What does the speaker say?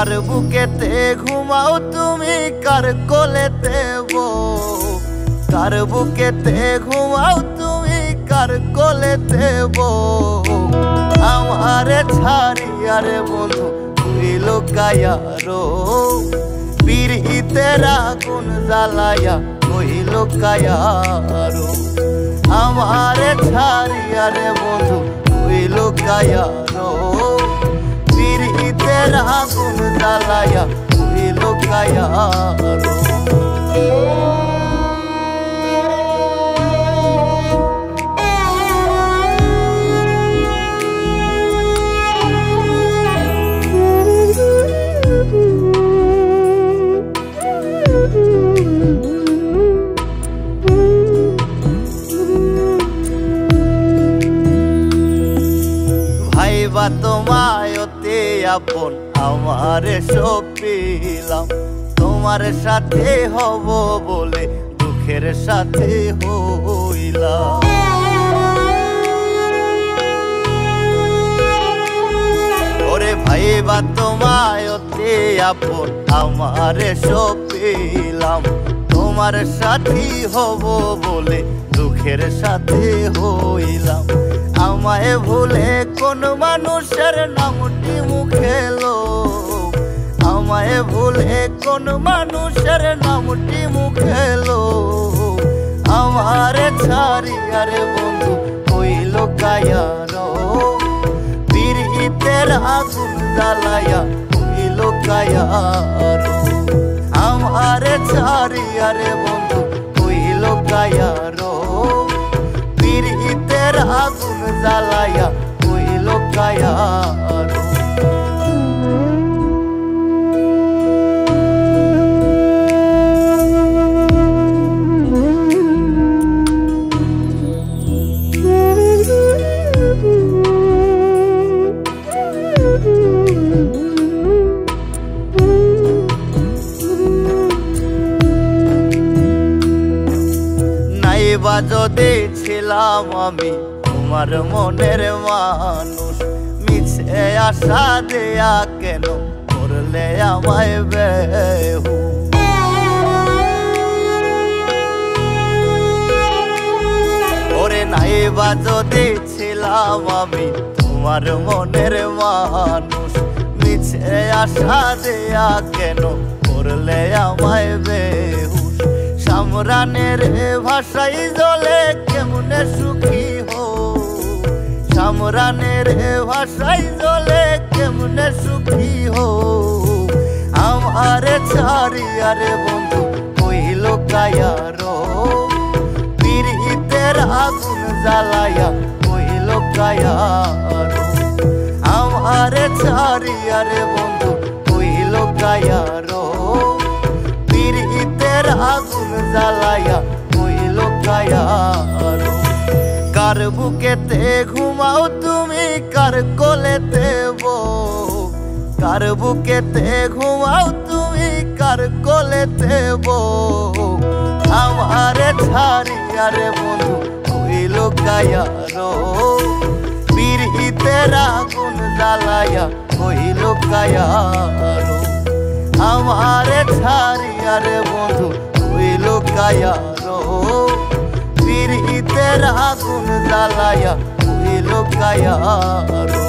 কার বুকেতে ঘুমাও তুমি কার কোলেতে বউ, কার বুকেতে ঘুমাও তুমি কার কোলেতে বউ। আমারে ছাড়িয়া রে বন্ধু তুই লুকায়া রো, পিরিতের আগুন জ্বালায়া তুই লুকায়া রো। আমারে ছাড়িয়া রে বন্ধু তুই লুকায়া রো, পিরিতের আগুন জ্বালায়া তুই লুকায়া রো। ভাইবা তোমায় অতি আপন আমারে সপিলাম, তোমার সাথে হব বলে দুঃখের সাথে হইলাম। ওরে ভাইবা তোমায় অতি আপন আমারে সপিলাম, তোমার সাথী হব বলে দুঃখের সাথে হইলাম। আমায় ভুলে কোন মানুষের নামটি মুখে লো, আমায় ভুলে কোন মানুষের নামটি মুখে লো। আমারে ছাড়িয়া রে বন্ধু ওই লুকায়া রো, পিরিতের আগুন জ্বালায়া ওই লুকায়া রো। আমারে ছাড়িয়া রে বন্ধু ওই লুকায়া রো, পিরিতের আগুন জ্বালায়া তুই লুকায়া রো। নাইবা যদি ছিলাম আমি তোমার মনের মানুষ, মিছে আশা দেয়া কেন করলে আমায় বেহু। ওরে নাইবা যদি ছিলাম আমি তোমার মনের মানুষ, মিছে আশা দেয়া কেন করলে আমায় বেহু। সামরানের ভাষাই জলে কেমনে সুখী হো, সামরানের ভাষাই জলে কেমনে সুখী হো। আমারে ছাড়িয়া রে বন্ধু ওই লুকায়া রো, পিরিতের আগুন জ্বালায়া ওই লুকায়া রো। আমারে ছাড়িয়া রে বন্ধু ওই লুকায়া রো, পিরিতের আগুন জ্বালায়া ওই লুকায়া রো। কার বুকেতে ঘুমাও তুমি কার কোলেতে বউ, কার বুকেতে ঘুমাও তুমি কার কোলেতে বউ। আমারে ছাড়িয়া রে বন্ধু ওই লুকায়া রো, পিরিতের আগুন জ্বালায়া ওই লুকায়া রো। আমারে ছাড়িয়া রে বন্ধু ওই লুকায়া রো, পিরিতের আগুন জ্বালায়া ওই লুকায়া রো।